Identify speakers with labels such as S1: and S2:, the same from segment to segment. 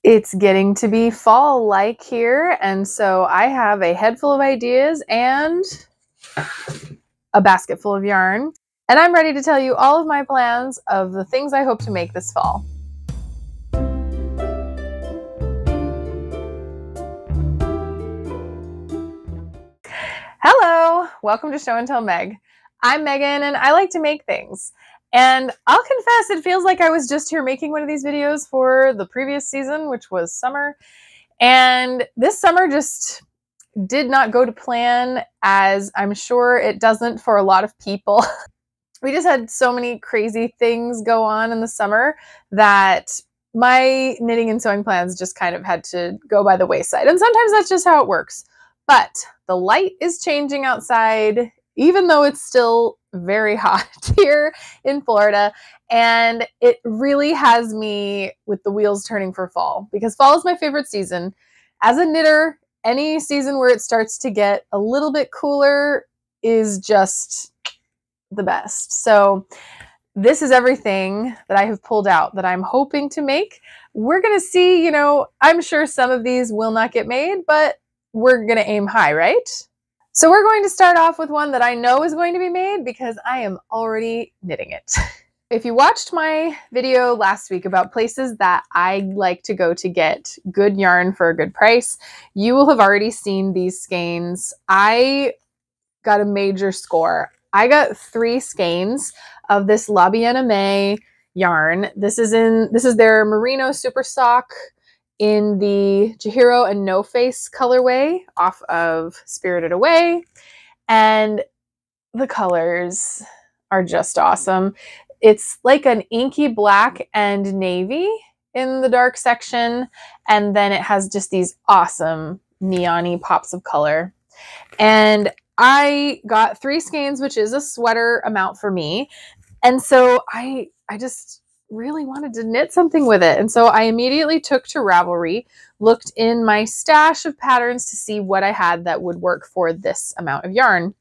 S1: It's getting to be fall-like here, and so I have a head full of ideas and a basket full of yarn, and I'm ready to tell you all of my plans of the things I hope to make this fall. Hello, welcome to Show and Tell Meg. I'm Megan and I like to make things. And I'll confess, it feels like I was just here making one of these videos for the previous season, which was summer. And this summer just did not go to plan, as I'm sure it doesn't for a lot of people. We just had so many crazy things go on in the summer that my knitting and sewing plans just kind of had to go by the wayside. And sometimes that's just how it works. But the light is changing outside, even though it's still very hot here in Florida. And it really has me with the wheels turning for fall, because fall is my favorite season. As a knitter, any season where it starts to get a little bit cooler is just the best. So this is everything that I have pulled out that I'm hoping to make. We're going to see, I'm sure some of these will not get made, but we're going to aim high, right? So we're going to start off with one that I know is going to be made because I am already knitting it. If you watched my video last week about places that I like to go to get good yarn for a good price, you will have already seen these skeins. I got a major score. I got 3 skeins of this La Monae yarn. This is their Merino Super Sock in the Chihiro and No Face colorway off of Spirited Away. And the colors are just awesome. It's like an inky black and navy in the dark section. And then it has just these awesome neon-y pops of color. And I got 3 skeins, which is a sweater amount for me. And so I just really wanted to knit something with it. And so I immediately took to Ravelry, looked in my stash of patterns to see what I had that would work for this amount of yarn.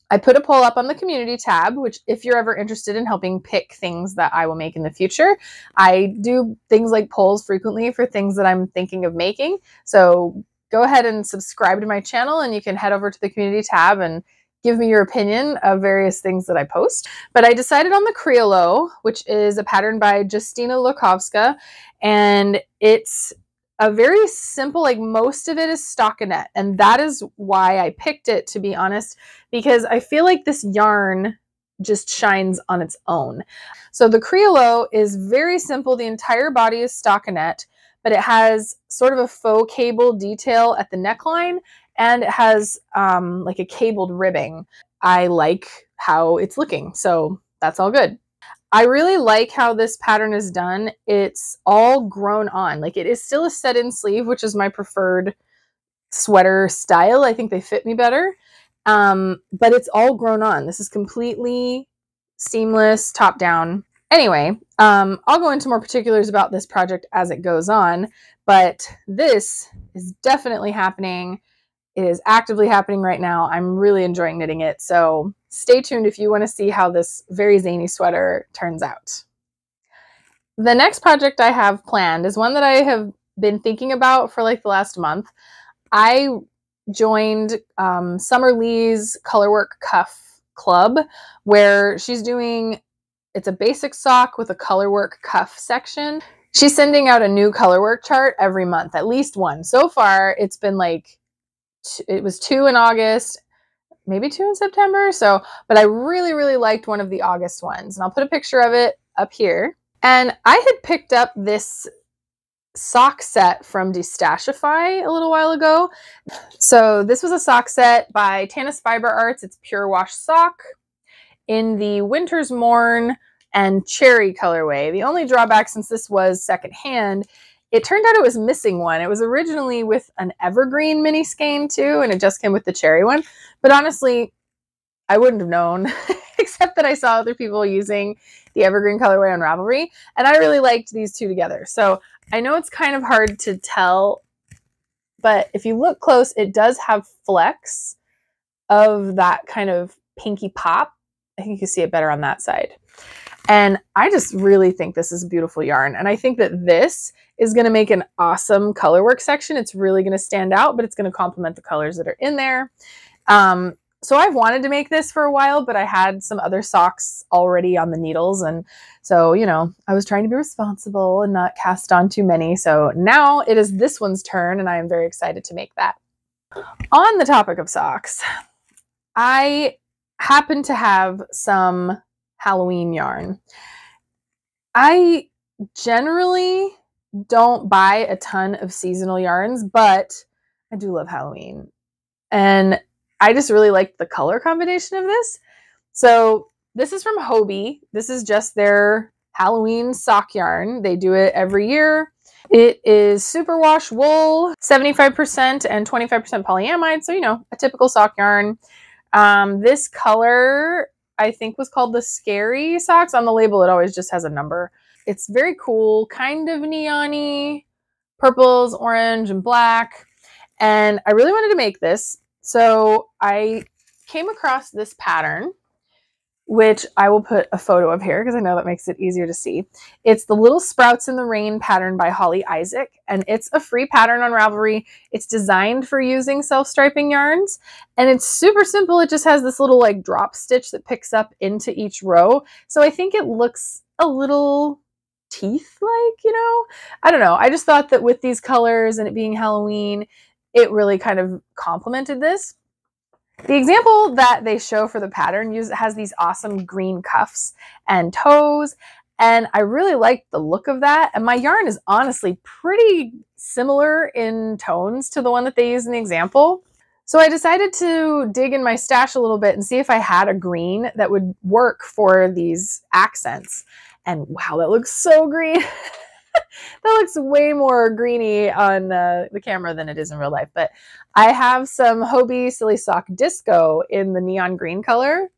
S1: I put a poll up on the community tab, which if you're ever interested in helping pick things that I will make in the future, I do things like polls frequently for things that I'm thinking of making. So go ahead and subscribe to my channel and you can head over to the community tab and give me your opinion of various things that I post. But I decided on the Crol, which is a pattern by Justina Lukovska, and it's a very simple, like most of it is stockinette, and that is why I picked it, to be honest, because I feel like this yarn just shines on its own. So the Crol is very simple. The entire body is stockinette, but it has sort of a faux cable detail at the neckline, and it has like a cabled ribbing. I like how it's looking, so that's all good. I really like how this pattern is done. It's all grown on. Like, it is still a set-in sleeve, which is my preferred sweater style. I think they fit me better. But it's all grown on. This is completely seamless, top down. Anyway, I'll go into more particulars about this project as it goes on, but this is definitely happening. It is actively happening right now. I'm really enjoying knitting it, so stay tuned if you want to see how this very zany sweater turns out. The next project I have planned is one that I have been thinking about for like the last month. I joined Summer Lee's Colorwork Cuff Club, where she's doing, it's a basic sock with a colorwork cuff section. She's sending out a new colorwork chart every month, at least one. So far, it's been like, it was 2 in August, maybe 2 in September. So, but I really, really liked one of the August ones, and I'll put a picture of it up here. And I had picked up this sock set from Destashify a little while ago. So this was a sock set by Tanis Fiber Arts. It's pure wash sock in the Winter's Morn and Cherry colorway. The only drawback, since this was secondhand, it turned out it was missing one. It was originally with an evergreen mini skein too, and it just came with the cherry one. But honestly, I wouldn't have known, except that I saw other people using the evergreen colorway on Ravelry, and I really liked these two together. So I know it's kind of hard to tell, but if you look close, it does have flecks of that kind of pinky pop. I think you can see it better on that side. And I just really think this is a beautiful yarn. And I think that this is going to make an awesome color work section. It's really going to stand out, but it's going to complement the colors that are in there. So I've wanted to make this for a while, but I had some other socks already on the needles. And so, you know, I was trying to be responsible and not cast on too many. So now it is this one's turn, and I am very excited to make that. On the topic of socks, I happen to have some Halloween yarn. I generally don't buy a ton of seasonal yarns, but I do love Halloween. And I just really like the color combination of this. So this is from Hobie. This is just their Halloween sock yarn. They do it every year. It is superwash wool, 75% and 25% polyamide. So, you know, a typical sock yarn. This color, I think, was called the Scary Socks. On the label, it always just has a number. It's very cool, kind of neon-y, purples, orange, and black. And I really wanted to make this. So I came across this pattern, which I will put a photo of here because I know that makes it easier to see. It's the Little Sprouts in the Rain pattern by Holly Isaac, and it's a free pattern on Ravelry. It's designed for using self-striping yarns, and it's super simple. It just has this little like drop stitch that picks up into each row. So I think it looks a little teeth-like, you know? I don't know. I just thought that with these colors and it being Halloween, it really kind of complemented this. The example that they show for the pattern has these awesome green cuffs and toes, and I really like the look of that. And my yarn is honestly pretty similar in tones to the one that they use in the example. So I decided to dig in my stash a little bit and see if I had a green that would work for these accents. And wow, that looks so green. That looks way more greeny on the camera than it is in real life. But I have some Hobie Silly Sock Disco in the neon green color.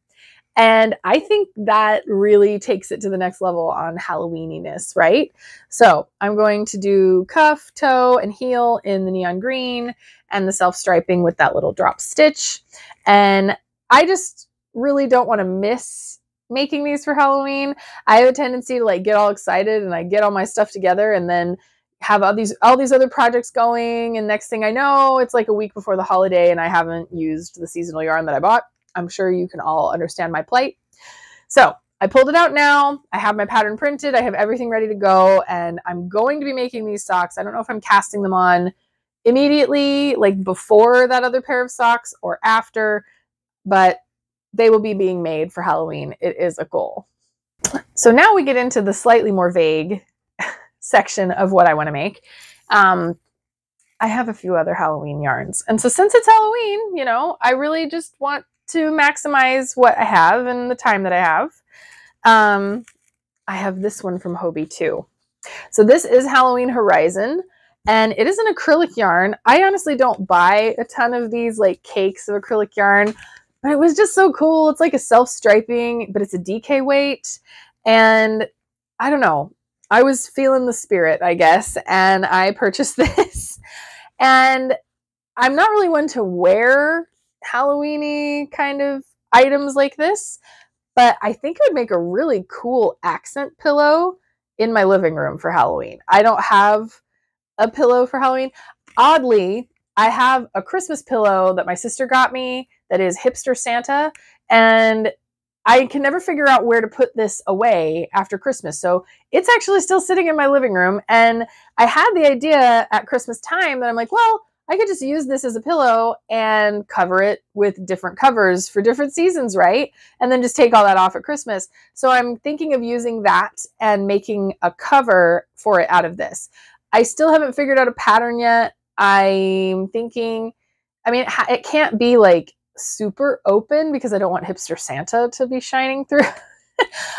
S1: And I think that really takes it to the next level on Halloweeniness, right? So I'm going to do cuff, toe, and heel in the neon green and the self-striping with that little drop stitch. And I just really don't want to miss making these for Halloween. I have a tendency to like get all excited and I get all my stuff together and then have all these other projects going, and next thing I know, it's like a week before the holiday and I haven't used the seasonal yarn that I bought. I'm sure you can all understand my plight. So I pulled it out now. I have my pattern printed. I have everything ready to go, and I'm going to be making these socks. I don't know if I'm casting them on immediately, like before that other pair of socks or after, but they will be being made for Halloween. It is a goal. So now we get into the slightly more vague section of what I want to make. I have a few other Halloween yarns. And so since it's Halloween, you know, I really just want to maximize what I have and the time that I have. I have this one from Hobie too. So this is Halloween Horizon, and it is an acrylic yarn. I honestly don't buy a ton of these like cakes of acrylic yarn, but it was just so cool. It's like a self-striping, but it's a DK weight. And I don't know, I was feeling the spirit, I guess, and I purchased this. And I'm not really one to wear Halloween-y kind of items like this, but I think it would make a really cool accent pillow in my living room for Halloween. I don't have a pillow for Halloween. Oddly, I have a Christmas pillow that my sister got me that is Hipster Santa, and I can never figure out where to put this away after Christmas. So it's actually still sitting in my living room, and I had the idea at Christmas time that I'm like, well, I could just use this as a pillow and cover it with different covers for different seasons, right? And then just take all that off at Christmas. So I'm thinking of using that and making a cover for it out of this. I still haven't figured out a pattern yet. I'm thinking, I mean, it can't be like super open because I don't want Hipster Santa to be shining through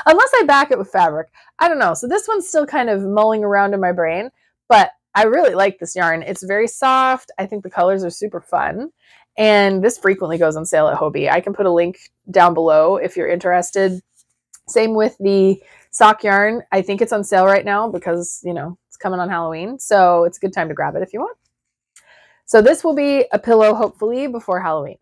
S1: unless I back it with fabric. I don't know. So this one's still kind of mulling around in my brain, but I really like this yarn. It's very soft. I think the colors are super fun, and this frequently goes on sale at Hobie. I can put a link down below if you're interested. Same with the sock yarn. I think it's on sale right now because, you know, it's coming on Halloween, so it's a good time to grab it if you want. So this will be a pillow hopefully before Halloween.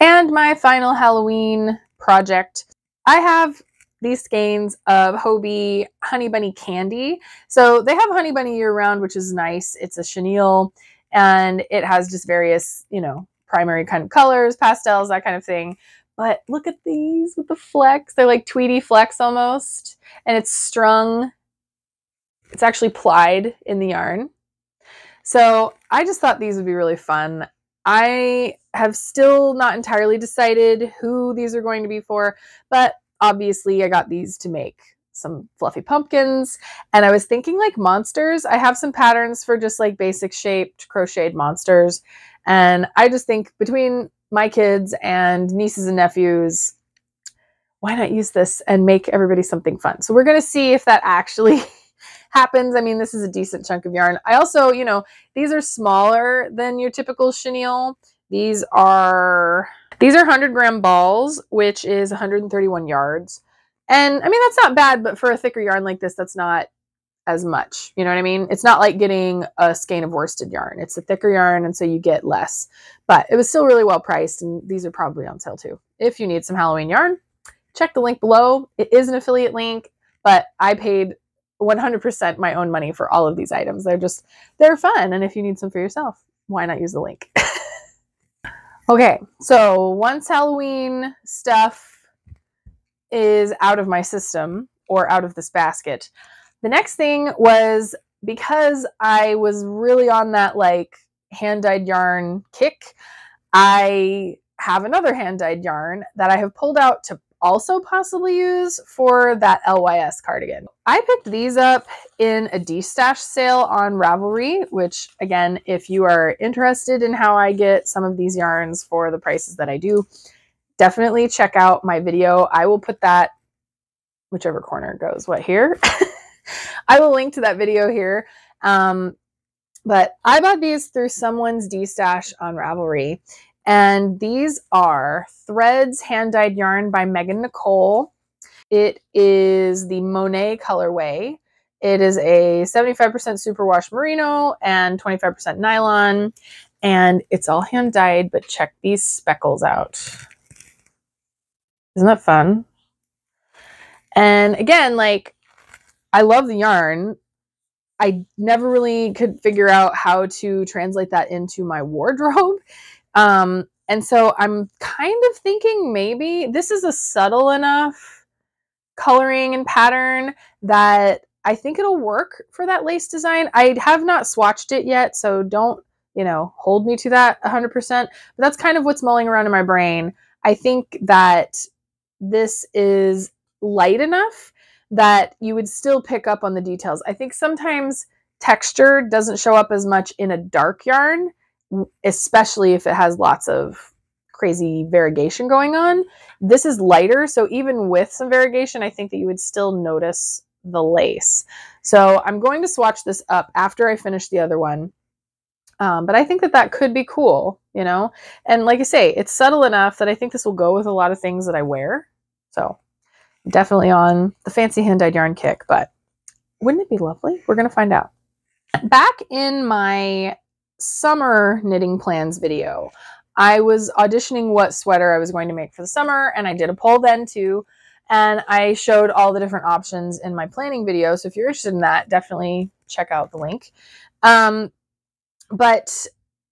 S1: And my final Halloween project, I have these skeins of Hobie Honey Bunny candy. So they have Honey Bunny year round, which is nice. It's a chenille and it has just various, you know, primary kind of colors, pastels, that kind of thing. But look at these with the flecks. They're like Tweety flecks almost. And it's strung. It's actually plied in the yarn. So I just thought these would be really fun. I have still not entirely decided who these are going to be for, but obviously I got these to make some fluffy pumpkins. And I was thinking like monsters. I have some patterns for just like basic shaped crocheted monsters. And I just think between my kids and nieces and nephews, why not use this and make everybody something fun? So we're going to see if that actually happens. I mean, this is a decent chunk of yarn. I also, you know, these are smaller than your typical chenille. These are 100-gram balls, which is 131 yards. And I mean, that's not bad, but for a thicker yarn like this, that's not as much. You know what I mean? It's not like getting a skein of worsted yarn. It's a thicker yarn, and so you get less. But it was still really well priced, and these are probably on sale too. If you need some Halloween yarn, check the link below. It is an affiliate link, but I paid 100% my own money for all of these items. They're fun. And if you need some for yourself, why not use the link? Okay, so once Halloween stuff is out of my system or out of this basket, the next thing was, because I was really on that like hand-dyed yarn kick, I have another hand-dyed yarn that I have pulled out to also possibly use for that LYS cardigan. I picked these up in a de-stash sale on Ravelry, which again, if you are interested in how I get some of these yarns for the prices that I do, definitely check out my video. I will put that, whichever corner goes, what, here? I will link to that video here. But I bought these through someone's de-stash on Ravelry. And these are Threads Hand-Dyed Yarn by Megan Nicole. It is the Monae colorway. It is a 75% superwash merino and 25% nylon. And it's all hand-dyed, but check these speckles out. Isn't that fun? And again, like, I love the yarn. I never really could figure out how to translate that into my wardrobe. And so I'm kind of thinking maybe this is a subtle enough coloring and pattern that I think it'll work for that lace design. I have not swatched it yet, so don't, you know, hold me to that 100%, but that's kind of what's mulling around in my brain. I think that this is light enough that you would still pick up on the details. I think sometimes texture doesn't show up as much in a dark yarn, especially if it has lots of crazy variegation going on. This is lighter, so even with some variegation, I think that you would still notice the lace. So I'm going to swatch this up after I finish the other one. But I think that that could be cool, you know? And like I say, it's subtle enough that I think this will go with a lot of things that I wear. So definitely on the fancy hand-dyed yarn kick, but wouldn't it be lovely? We're going to find out. Back in my summer knitting plans video, I was auditioning what sweater I was going to make for the summer, and I did a poll then too, and I showed all the different options in my planning video. So if you're interested in that, definitely check out the link. But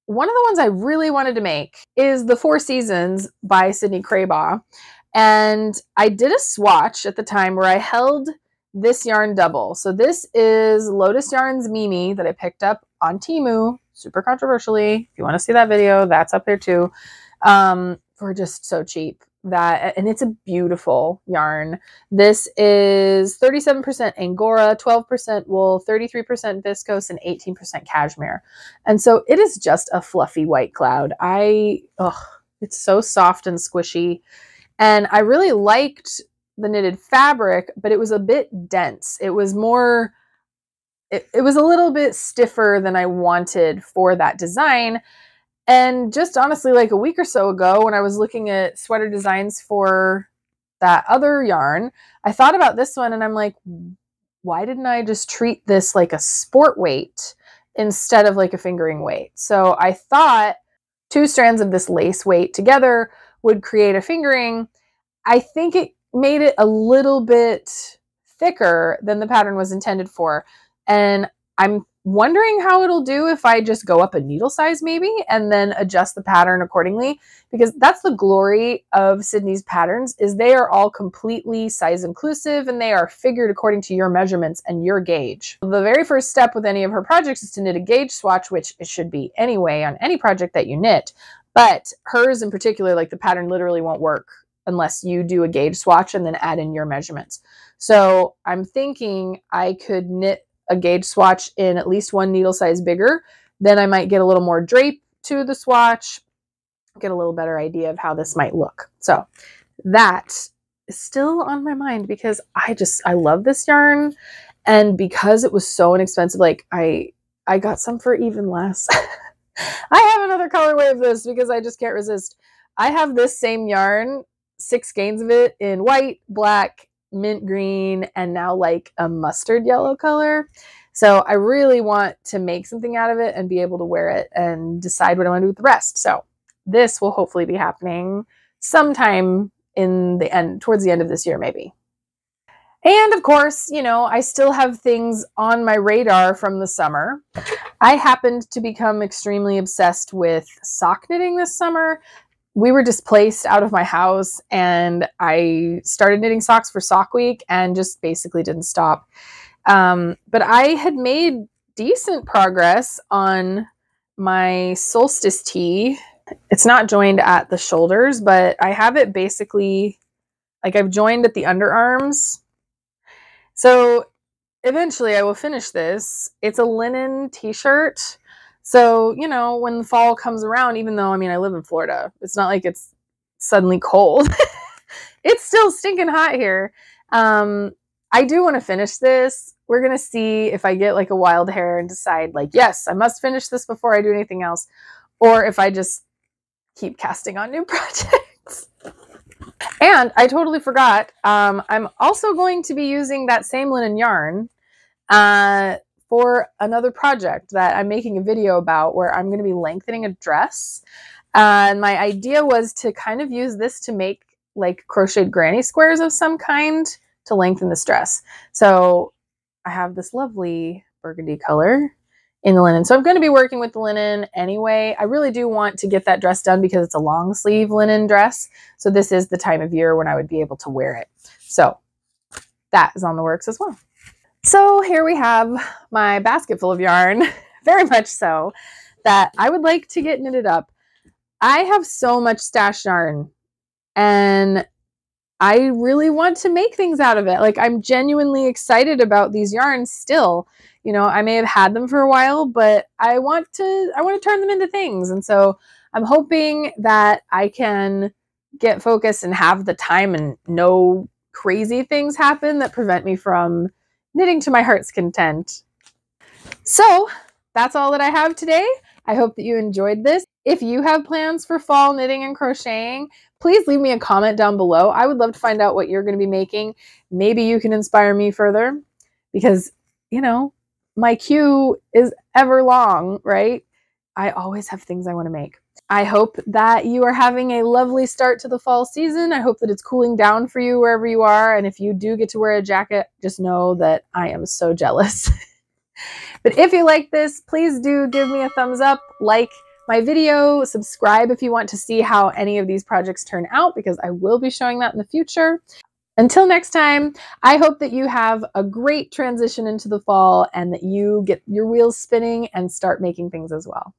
S1: one of the ones I really wanted to make is the Four Seasons by Sydney Craybaugh. And I did a swatch at the time where I held this yarn double. So this is Lotus Yarns Mimi that I picked up on Temu, super controversially. If you want to see that video, that's up there too. For just so cheap. And it's a beautiful yarn. This is 37% Angora, 12% wool, 33% viscose, and 18% cashmere. And so it is just a fluffy white cloud. It's so soft and squishy. And I really liked the knitted fabric, but it was a bit dense. It was more, it was a little bit stiffer than I wanted for that design. And just honestly, like a week or so ago, when I was looking at sweater designs for that other yarn, I thought about this one and I'm like, why didn't I just treat this like a sport weight instead of like a fingering weight? So I thought 2 strands of this lace weight together would create a fingering. I think made it a little bit thicker than the pattern was intended for. And I'm wondering how it'll do if I just go up a needle size maybe and then adjust the pattern accordingly, because that's the glory of Sydney's patterns, is they are all completely size inclusive and they are figured according to your measurements and your gauge. The very first step with any of her projects is to knit a gauge swatch, which it should be anyway on any project that you knit, but hers in particular, like the pattern literally won't work unless you do a gauge swatch and then add in your measurements. So I'm thinking I could knit a gauge swatch in at least one needle size bigger. Then I might get a little more drape to the swatch, get a little better idea of how this might look. So that is still on my mind because I love this yarn. And because it was so inexpensive, like I got some for even less. I have another colorway of this because I just can't resist. I have this same yarn, 6 skeins of it in white, black, mint green, and now like a mustard yellow color. So I really want to make something out of it and be able to wear it and decide what I want to do with the rest. So this will hopefully be happening sometime in the end, towards the end of this year, maybe. And of course, you know, I still have things on my radar from the summer. I happened to become extremely obsessed with sock knitting this summer. We were displaced out of my house and I started knitting socks for Sock Week and just basically didn't stop. But I had made decent progress on my solstice tee. It's not joined at the shoulders, but I have it basically, like I've joined at the underarms. So eventually I will finish this. It's a linen t-shirt. So, you know, when the fall comes around, even though, I mean, I live in Florida, it's not like it's suddenly cold. It's still stinking hot here. I do want to finish this. We're going to see if I get like a wild hair and decide like, yes, I must finish this before I do anything else. Or if I just keep casting on new projects. And I totally forgot. I'm also going to be using that same linen yarn for another project that I'm making a video about where I'm going to be lengthening a dress. And my idea was to kind of use this to make like crocheted granny squares of some kind to lengthen this dress. So I have this lovely burgundy color in the linen. So I'm going to be working with the linen anyway. I really do want to get that dress done because it's a long sleeve linen dress. So this is the time of year when I would be able to wear it. So that is on the works as well. So here we have my basket full of yarn, very much so, that I would like to get knitted up. I have so much stashed yarn and I really want to make things out of it. Like I'm genuinely excited about these yarns still. You know, I may have had them for a while, but I want to turn them into things. And so I'm hoping that I can get focused and have the time and no crazy things happen that prevent me from knitting to my heart's content. So that's all that I have today. I hope that you enjoyed this. If you have plans for fall knitting and crocheting, please leave me a comment down below. I would love to find out what you're going to be making. Maybe you can inspire me further because, you know, my queue is ever long, right? I always have things I want to make. I hope that you are having a lovely start to the fall season. I hope that it's cooling down for you wherever you are. And if you do get to wear a jacket, just know that I am so jealous. But if you like this, please do give me a thumbs up, like my video, subscribe if you want to see how any of these projects turn out, because I will be showing that in the future. Until next time, I hope that you have a great transition into the fall and that you get your wheels spinning and start making things as well.